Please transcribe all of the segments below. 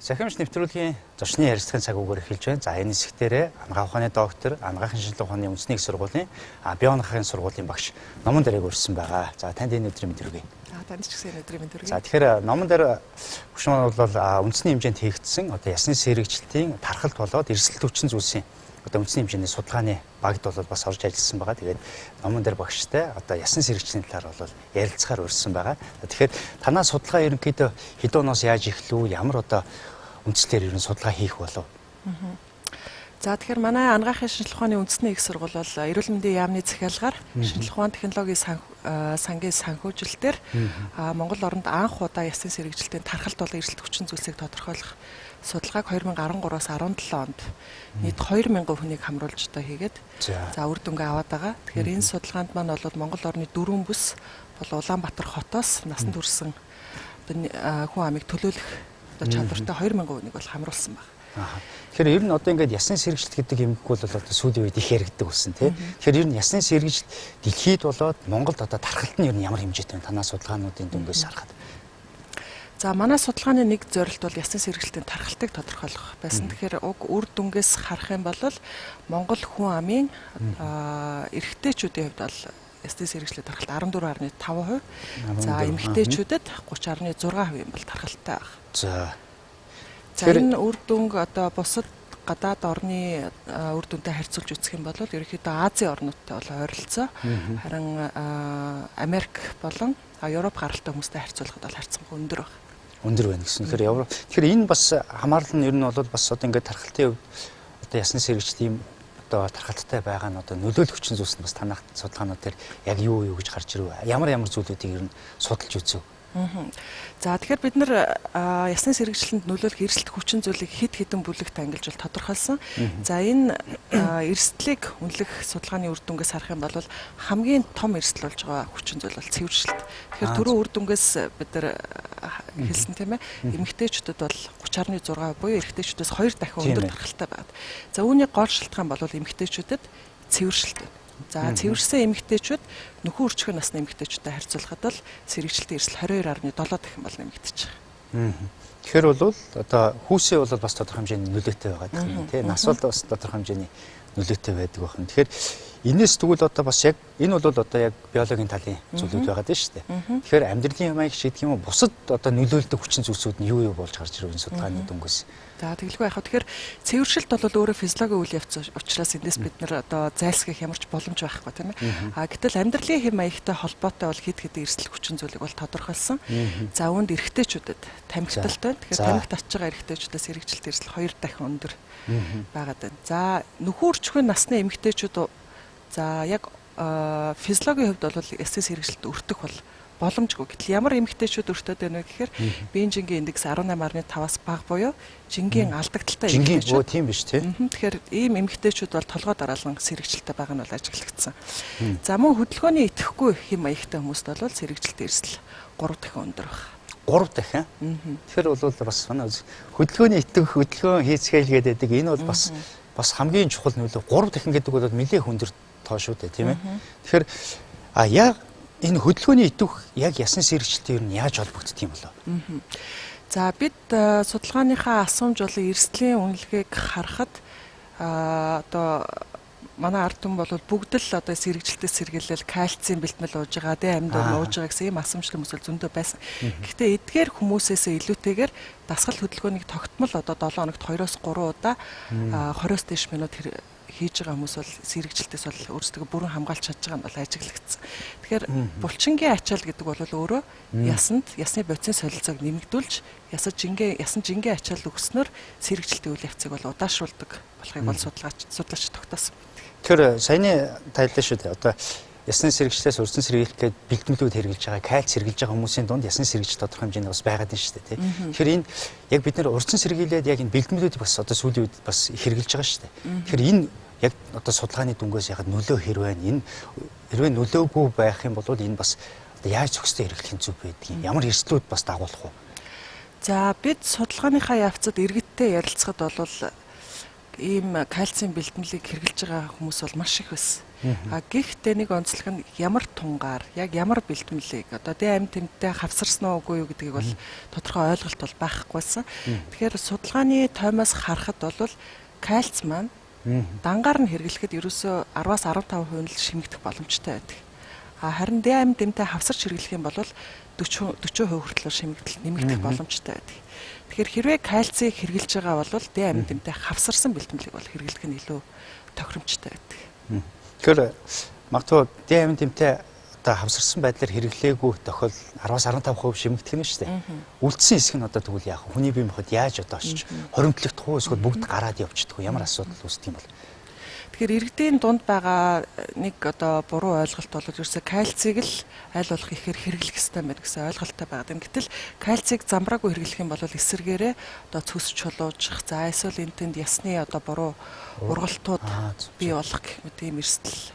Захимж нэвтрүүлгийн зочны ярилцлагын цаг үгээр эхэлж байна. За энэ хэсэгтэрээ анагаах ухааны доктор, анагаахын шинжилгээ ухааны үндэсний их сургуулийн биоанагаахын сургуулийн багш номон дээрээ өрсөн байгаа. За танд энэ өдрийн мэнд хүргэе. За танд ч гэсэн энэ өдрийн мэнд хүргэе. За тэгэхээр номон дээр хөшмөн бол үндэсний хэмжээнд хийгдсэн одоо ясны сэргийлтийн тархалт болоод эрсдэл хүчин зүйлсийн одоо үндэсний хэмжээний судалгааны багт бол бас орж ажилласан байгаа. Тэгээд номон дээр багштай одоо ясны сэргийлтийн талаар бол ярилцахаар урьсан байгаа. Тэгэхээр танаа судалгаа ерөнхийдөө хэдэн оноос яаж эхлэв, ямар одоо үндслээр ерөн судалгаа хийх болов? За тэгэхээр манай анагаахын шинжилгээ ухааны үндэсний их сургууль бол эрүүл мэндийн яамны захиалгаар шинжилгээ ухааны технологийн сангийн санхүүжилтээр Монгол оронд анх удаа ясны сэргийлтийн тархалт болон эрсдэл хүчин зүйлсийг тодорхойлох судалгааг 2013-аас 17 онд нийт 2000 хүнийг хамруулж одоо хийгээд за үр дүнгээ аваад байгаа. Тэгэхээр энэ судалгаанд маань бол Монгол орны 4 бүс бол Улаанбаатар хотоос насанд хүрсэн хүн амыг төлөөлөх чадвартай 2000 хүнийг бол хамруулсан байна. Тэгэхээр ер нь одоо ингээд ясны сэргийлт гэдэг юмгүй бол одоо сүүлийн үед их яригддаг болсон тийм. Тэгэхээр ер нь ясны сэргийлт дэлхийд болоод Монголд одоо тархалт нь ер нь ямар хэмжээтэй вэ? Танаа судалгаануудын дүнгээс харахад. За манай судалгааны нэг зорилт бол ясны сэргийлтийн тархалтыг тодорхойлох байсан. Тэгэхээр уг үр дүнгээс харах юм бол Монгол хүн амын эрэгтэйчүүдийн хувьд бол ясны сэргийлтийн тархалт 14.5%. За эмэгтэйчүүдэд 30.6% юм бол тархалтай байна. За энэ үр дүнг одоо бусад гадаад орны үр дүнтэй харьцуулж үзэх юм бол ерөнхийдөө Азийн орнуудтай бол ойролцоо. Харин Америк болон Европ гаралтай хүмүүстэй харьцуулахад бол харьцангуй өндөр байна. Өндөр байна гэсэн. Тэгэхээр энэ бас хамаарал нь ер нь бол бас одоо ингээд тархалтын хувьд одоо ясны сэргийлт ийм одоо тархалттай байгаа нь одоо нөлөөлөх хүчин зүйлс нь бас танах судалгаанууд дээр яг юу гэж гарч ирв. Ямар зүйлүүдийг ер нь судалж үзв. За тэгэхээр бид нар ясны сэргийлэлд нөлөөлөх эрсдэл хүчин зүйлийг хэд хэдэн бүлэгт ангилж бол тодорхойлсон. За энэ эрсдлийг үнэлэх судалгааны үр дүнгээс харах юм бол хамгийн том эрсдэл болж байгаа хүчин зүйл бол цэвэршилт. Тэгэхээр түрүү үр дүнгээс бид нар хэлсэн тийм ээ. Эмэгтэйчүүдэд бол 30.6 буюу эрэгтэйчүүдээс 2 дахин өндөр тархалтай байна. За үүний гол шалтгаан бол эмэгтэйчүүдэд цэвэршилт байна. За цэвэрсэн эмэгтэйчүүд нөхөн өрчгөн насны эмэгтэйчүүдтэй харьцуулахад бол сэргийлтийн эрсдэл 22.7 дахин бол нэмэгдэж байгаа. Тэгэхээр бол одоо хүүсээ бол бас тодорхой хэмжээний нөлөөтэй байгаа гэх юм тийм. Нас бол бас тодорхой хэмжээний нөлөөтэй байдаг байна. Тэгэхээр энэс тэгвэл одоо бас яг энэ бол одоо яг биологийн талын зүйлүүд байгаа дээ шүү дээ. Тэгэхээр амьдралын хэмжээг шийдэх юм уу бусад одоо нөлөөлдөг хүчин зүйлсүүд нь юу болж гарч ирэх вэ судалгааны дүнгээс? За тэгэлгүй яхаа. Тэгэхээр цэвэршилт бол өөрөө физиологийн үйл явц учраас эндээс бид нар одоо зайлсхийх ямарч боломж байхгүй тийм ээ. Гэтэл амьдралын хэм маягтай холбоотой бол хэд хэдэн эрсдэл хүчин зүйлийг бол тодорхойлсон. За үүнд эрэгтэйчүүдэд тамхиталтай. Тэгэхээр тамхит татж байгаа эрэгтэйчүүдээс сэргийлт эрсдэл 2 дахин өндөр байгаад байна. За нөхөн өрчгөн насны эмэгтэйчүүд за яг физиологийн хувьд бол ясны сэргийлт өртөх бол боломжгүй. Гэтэл ямар эмэгтэйчүүд өртөд байна вэ гэхээр биеийн жингийн индекс 18.5-аас бага буюу жингийн алдагдaltaй эмэгтэйчүүд. Тийм биш тийм. Тэгэхээр ийм эмэгтэйчүүд бол толгой дараалан сэргийлттэй байгаа нь бол ажиглагдсан. За мөн хөдөлгөөний идэхгүй хэм маягтай хүмүүст бол сэргийлтийн эрсдэл 3 дахин өндөр байна. 3 дахин. Тэгэхээр бол бас манай хөдөлгөөний итгэх хөдөлгөөн хийцгээлгээд байдаг. Энэ бол бас хамгийн чухал нөлөө 3 дахин гэдэг бол нэлээд өндөр тоо шүү дээ тийм ээ. Тэгэхээр яг энэ хөдөлгөөний идэвх яг ясны сэргийлтээр нь яаж холбогддог юм болоо? За бид судалгааныхаа асуумж болон эрсдлийн үнэлгээг харахад одоо манай ард түмэн бол бүгд л одоо сэргийлтээс сэргийлэл кальцийн бэлтгэл ууж байгаа, дэм амьд ууж байгаа гэсэн ийм асуумжлал хүмүүс зөндөө байсан. Гэхдээ эдгээр хүмүүсээс илүүтэйгээр дасгал хөдөлгөөнийг тогтмол одоо 7 хоногт 2-3 удаа 20-с дээш минут хийж байгаа хүмүүс бол сэргийлтээс бол өөрсдөө бүрэн хамгаалж чадж байгаа нь бол ажиглагдсан. Тэгэхээр булчингийн ачаал гэдэг бол өөрөө ясны бодисын солилцоог нэмэгдүүлж ясан жингийн ачаал өгснөөр сэргийлтийн үйл явцыг бол удаашруулдаг болохыг бол судлаач тогтоосон. Тэгэхээр саяны тайлбар шүү дээ. Одоо ясны сэргийлтээс урьдчилан сэргийлэх гээд бэлтгэлүүд хэрэгжилж байгаа, кальц хэрэгжилж байгаа хүмүүсийн дунд ясны сэргийлт тодорхой хэмжээний бас байгаад байна шүү дээ, тийм. Тэгэхээр энэ яг бид нэр урьдчилан сэргийлээд яг энэ бэлтгэлүүдийг бас одоо сүүлийн үед бас хэрэгжилж байгаа шүү дээ. Тэгэхээр энэ яг одоо судалгааны дүнгээс яхад нөлөө хэрвээ энэ хэрвээ нөлөөгүй байх юм бол энэ бас одоо яаж зохистой хэрэглэх нь зүг байдгийг ямар эрсдлүүд бас дагуулах вэ? За бид судалгааныхаа явцад иргэдтэй ярилцахад бол ийм кальцийн бэлтгэлийг хэрэглэж байгаа хүмүүс бол маш их байсан. Гэхдээ нэг онцлог нь ямар тунгаар, яг ямар бэлтгэлийг одоо D амин тэмдэгтэй хавсарсан уу үгүй юу гэдгийг бол тодорхой ойлголт бол байхгүйсэн. Тэгэхээр судалгааны тоймоос харахад бол кальц маань дангаар нь хэрэглэхэд ерөөсөө 10-аас 15% нь л шимэгдэх боломжтой байдаг. Харин D амин тэмдэгтэй хавсарч хэрэглэх юм бол 40% хүртэл шимэгдэл нэмэгдэх боломжтой байдаг. Тэгэхээр хэрвээ кальцийг хэрэглэж байгаа бол D амин тэмдэгтэй хавсарсан бэлтгэлийг бол хэрэглэх нь илүү тохиромжтой байдаг. Тэгэхээр магадгүй D амин тэмдэгтэй одоо хавсарсан байдлаар хэрэглээгүй тохиол 10-аас 15% шимэгдэх нь шүү дээ. Үлдсэн хэсэг нь одоо тэгвэл яах вэ? Хүний бие махбод яаж одоо очиж хоримтлогдох уу эсвэл бүгд гараад явчихдаг уу? Ямар асуудал үүсдэг юм бол? Тэгэхээр иргэдийн дунд байгаа нэг одоо буруу ойлголт бол ерөөсөө кальцийг л аль болох ихээр хэрэглэх ёстой байна гэсэн ойлголттой байгаа юм. Гэтэл кальцийг замбраагүй хэрэглэх юм бол эсэргээрээ одоо цөс чулуужих, за эсвэл энэ тэнд ясны одоо буруу ургалтууд бий болох гэх мэт ийм эрсдэл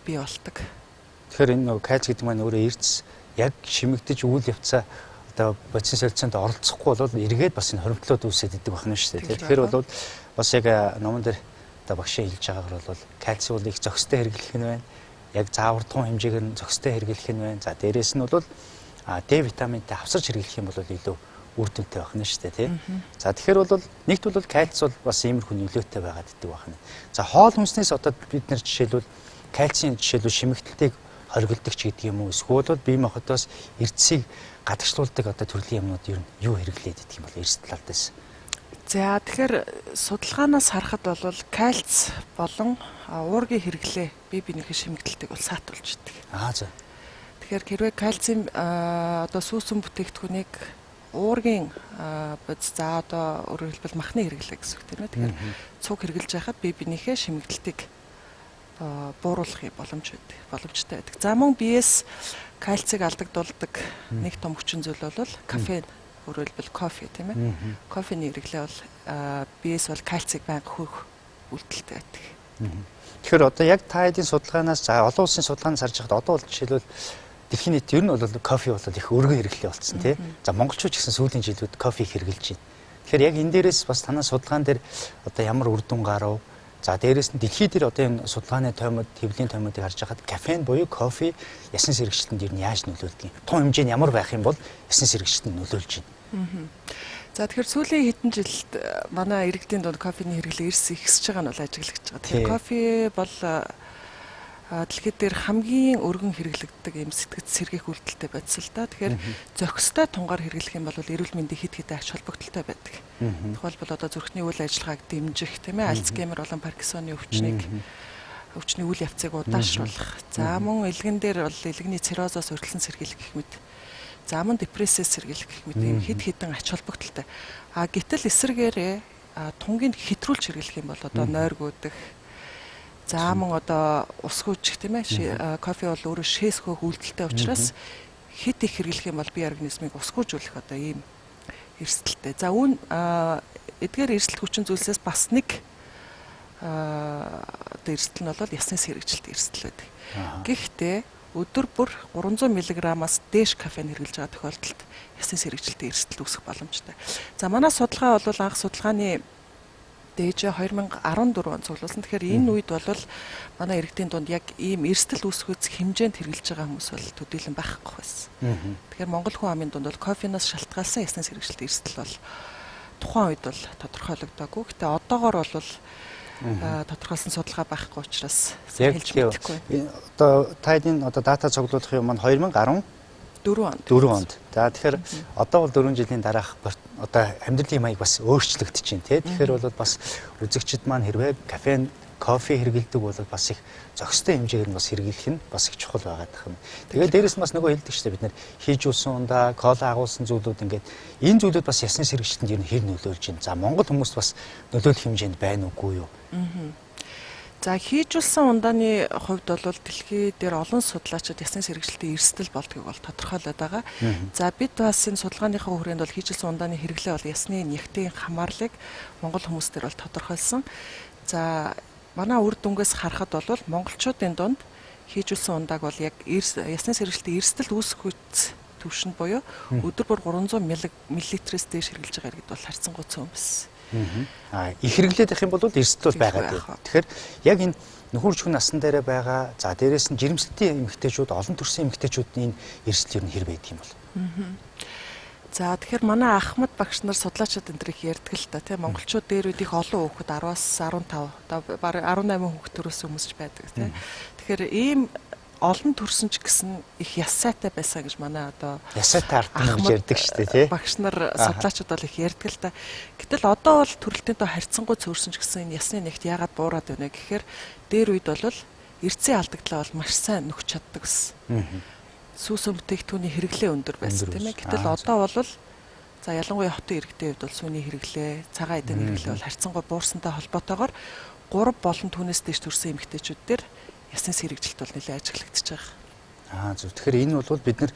бий болдог. Тэгэхээр энэ нөгөө кальц гэдэг маань өөрөө эрдэс яг шимэгдэж үйл явцаа одоо бодис солилцоонд оролцохгүй бол эргээд бас энэ хоримтлууд үүсээд идэг байна шүү дээ. Тэгэхээр бол бас яг номон дээр одоо багшаа хэлж байгаагаар бол кальц бол их зохистой хэрэглэх нь байна. Яг заавардхан хэмжээгээр нь зохистой хэрэглэх нь байна. За дээрэс нь бол D витаминтай хавсарч хэрэглэх юм бол илүү үр дүнтэй байх нь шүү дээ, тийм. За тэгэхээр бол нэгт бол кальц бол бас иймэрхүү нөлөөтэй байгаад идэг байна. За хоол хүнснээс одоо бид нар жишээлбэл кальцийн жишээлбэл шимэгдэлтийг хоригддаг ч гэдэг юм уу, эсвэл бол бие махбодоос эрдэсийг гадагшлуулдаг одоо төрлийн юмнууд ер нь юу хэрэглээд идэх юм бол эрсдэл алдаас. За тэгэхээр судалгаанаас харахад бол кальц болон уургийн хэрэглээ бие биенийхээ шимэгдэлтийг бол саатуулж идэг. За. Тэгэхээр хэрвээ кальцийн одоо сүүсэн бүтээгдэхүүнийг уургийн бодис за одоо өөрөөр хэлбэл махны хэрэглээ гэсэн үг тийм ээ. Тэгэхээр цуг хэрэглэж байхад бие биенийхээ шимэгдэлтийг бууруулах боломжтой байдаг. За мөн биеэс кальцийг алдагдуулдаг нэг том хүчин зүйл бол кофеин, өөрөөр хэлбэл кофе тийм ээ. Кофений хэрэглээ бол биеэс бол кальцийг байнга хөөх үйлдэлтэй байдаг. Тэгэхээр одоо яг та хэдийн судалгаанаас за олон улсын судалгаанаас харж байхад одоо бол жишээлбэл дэлхийн нийт ер нь бол кофе бол их өргөн хэрэглээ болсон тийм. За монголчууд ч гэсэн сүүлийн жилүүд кофе хэрэглэж байна. Тэгэхээр яг энэ дээрээс бас танай судалгаан дээр одоо ямар үр дүн гарав? За дээрээс нь дэлхий дээр одоо энэ судалгааны тоймод, хэвлэлийн тоймодыг харж байхад кофеин буюу кофе ясны сэргэгчлэлтэнд ер нь яаж нөлөөлдөг юм? Тун хэмжээ нь ямар байх юм бол ясны сэргэгчлэлтэнд нөлөөлж байна? За тэгэхээр сүүлийн хэдэн жилд манай иргэдийн дунд кофений хэрэглээ ихсэж байгаа нь бол ажиглагдж байгаа. Тэгэхээр кофе бол дэлхийд дээр хамгийн өргөн хэрэглэгддэг юм сэтгц сэргийх үйлдэлтэй байдс л да. Тэгэхээр зохистой тунгаар хэрэглэх юм бол эрүүл мэндийн хэд хэдэн ач холбогдолтой байдаг. Тухайлбал одоо зүрхний үйл ажиллагааг дэмжих, тийм ээ, Альцгеймер болон Паркинсоны өвчний үйл явцыг удаашруулах. За мөн элгэн дээр бол элгэний циррозоос урьдчилан сэргийлэх гэх мэт. За мөн депрессээс сэргийлэх гэх мэт юм хэд хэдэн ач холбогдолтой. Гэтэл эсэргээрээ тунгийг хэтрүүлж хэрэглэх юм бол одоо нойргуудах. За мөн одоо усгүйчих тийм ээ. Кофе бол өөрөө шээс хөөх үйлдэлтэй учраас хэд их хэрэглэх юм бол бие организмыг усгүйжүүлэх одоо ийм эрсдэлтэй. За эдгээр эрсдэл хүчин зүйлсээс бас нэг одоо эрсдэл нь бол ясны сэргэгчлэлт эрсдэл байдаг. Гэхдээ өдөр бүр 300 мг-аас дээш кофеин хэрэглэж байгаа тохиолдолд ясны сэргэгчлэлтийн эрсдэл үүсэх боломжтой. За манай судалгаа бол анх судалгааны дээж 2014 он цуглуулсан. Тэгэхээр энэ үед бол манай иргэдийн дунд яг ийм эрсдэл үүсгэх хэмжээнд хэрэглэж байгаа хүмүүс бол төдийлөн байхгүй байсан. Тэгэхээр монгол хүн амын дунд бол кофеноос шалтгаалсан ясны сэргэгчлэлтийн эрсдэл бол тухайн үед бол тодорхойлогдоогүй. Гэтэ одоогоор бол тодорхойлсон судалгаа байхгүй учраас хэлж мэдэхгүй. Одоо та хэдийн одоо дата цуглуулах юм маань 2014 онд. За тэгэхээр одоо бол 4 жилийн дараах одоо амьдралын маяг бас өөрчлөгдөж байна тий. Тэгэхээр бол бас үзэгчид маань хэрвээ кофе хэрэглэдэг бол бас их зохистой хэмжээгээр нь бас хэрэглэх нь бас их чухал байгаад байна. Тэгээд дээрэс нь бас нөгөө хэлдэг шүү дээ бид нэр хийж uuсан ундаа кола агуулсан зүйлүүд ингээд энэ зүйлүүд бас ясны сэргэгчлэлтэнд ер нь хэр нөлөөлж байна. За монгол хүмүүст бас нөлөөлөх хэмжээнд байна уугүй юу? За хийжүүлсэн ундааны хувьд бол дэлхий дээр олон судлаачид ясны сэргэгчлэлтийн эрсдэл болдгийг бол тодорхойлоод байгаа. За бид бас энэ судалгааныхаа хүрээнд бол хийжүүлсэн ундааны хэрэглээ бол ясны нягтын хамаарлыг монгол хүмүүс дээр бол тодорхойлсон. За манай үр дүнгээс харахад бол монголчуудын дунд хийжүүлсэн ундааг бол яг ясны сэргэгчлэлтийн эрсдэл үүсгэх түвшинд буюу өдөр бүр 300 мл-ээс дээш хэрэглэж байгаа гэдэгт бол харьцангуй цөөн биш. Их хэрэглээд байх юм бол эрсдэл бол байгаа дээ. Тэгэхээр яг энэ нөхөр жүхөн насан дээр байгаа. За дээрээс нь жирэмслэлтийн эмэгтэйчүүд, олон төрлийн эмэгтэйчүүдийн энэ эрсдэл ер нь хэр байдаг юм бол? За тэгэхээр манай Ахмад багш нар судлаачид энэ төрийг ярьдаг л та тийм монголчууд дээр үед их олон хүүхэд 10-аас 15 одоо бараг 18 хүүхэд төрөөс хүмүүс ч байдаг тийм. Тэгэхээр ийм олон төрсөн ч гэсэн их яс сайтай байсан гэж манай одоо яс сайтай ард нь гэж ярьдаг шүү дээ тий. Багш нар судлаачид бол их ярьдаг л та. Гэтэл одоо бол төрөлтөнд харьцангуй цөөрсөн ч гэсэн энэ ясны нэгт яагаад буураад байна гэхээр дээр үед бол эрцээ алдагдлаа бол маш сайн нөхч чаддаг гэсэн. Сүүс бүтээгдэхүүний хэрэглээ өндөр байсан тийм ээ. Гэтэл одоо бол за ялангуяа хотын иргэдийн хувьд бол сүүний хэрэглээ, цагаан эдийн хэрэглээ бол харьцангуй буурсантай холбоотойгоор 3 болон түүнээс дээш төрсэн эмэгтэйчүүд дээр ясны сэргийлэлт бол нэлээд ажиглагдчихж байгаа. Зөв. Тэгэхээр энэ бол бид нар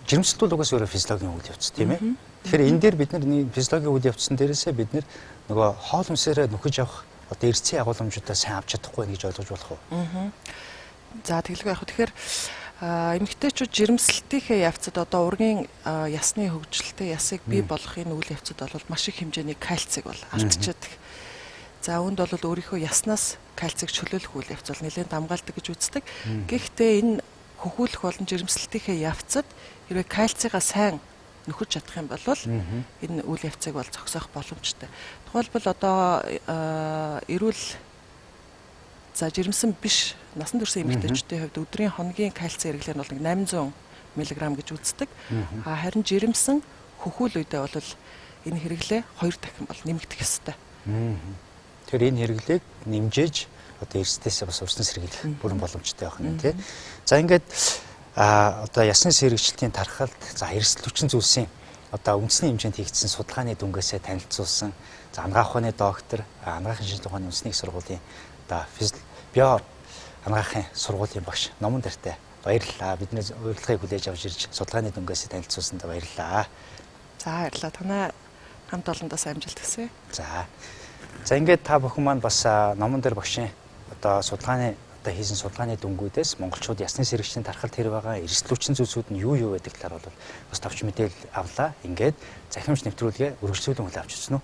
жирэмслэлт бол угсаа өөрөө физиологийн үйл явц тийм ээ. Тэгэхээр энэ дээр бид нар физиологийн үйл явцсан дээрээсээ бид нар нөгөө хоол хүнсээрээ нөхөж авах одоо эрсцэн агуулмжуудаа сайн авч чадахгүй гэж ойлгож болох уу? За тэгэлгүй яг. Тэгэхээр эмэгтэйчүүд жирэмслэлтийнхээ явцад одоо ургийн ясны хөгжилтэй ясыг бий болгохын үйл явцад бол маш их хэмжээний кальцийг бол алдчихад. За үүнд бол өөрийнхөө яснаас кальцийг чөлөөлөх үйл явц бол нэлээд дамгаалдаг гэж үздэг. Гэхдээ энэ хөхүүлэх болон жирэмслэлтийнхээ явцад хэрвээ кальцийгаа сайн нөхөж чадах юм бол энэ үйл явцыг бол зогсоох боломжтой. Тухайлбал одоо эрүүл за жирэмсэн биш насан турш эмэгтэйчүүдийн хувьд өдрийн хоногийн кальци хэрэглээ нь бол 800 мг гэж үздэг. Харин жирэмсэн хөхүүл үедээ бол энэ хэрэглээ 2 дахин бол нэмэгдэх ёстой. Тэгэхээр энэ хэрэглээг нэмжээж одоо эрсдээсээ бас урьдчилан сэргийлэх бүрэн боломжтой байх нь тий. За ингээд одоо ясны сэргийлэлтийн тархалт за эрсдэл хүчин зүйлсийн одоо үндэсний хэмжээнд хийгдсэн судалгааны дүнгээсээ танилцуулсан за анагаах ухааны доктор, анагаахын шинжилгээ ухааны үндэсний их сургуулийн одоо био анагаахын сургуулийн багш Номон Дартай баярлалаа. Бидний урилгыг хүлээж авч ирж судалгааны дүнгээсээ танилцуулсанд баярлалаа. За баярлалаа. Танай хамт олондоос амжилт хүсье. За ингээд та бүхэн маань бас Номон Дар багшийн одоо судалгааны одоо хийсэн судалгааны дүнгуудээс монголчууд ясны сэргийллийн тархалт хэрэг байгаа эрсдэл хүчин зүйлсүүд нь юу юу байдаг талаар бол бас товч мэдээлэл авлаа. Ингээд захимж нэвтрүүлгээ үргэлжлүүлэн хүлээн авч ирсэн үү?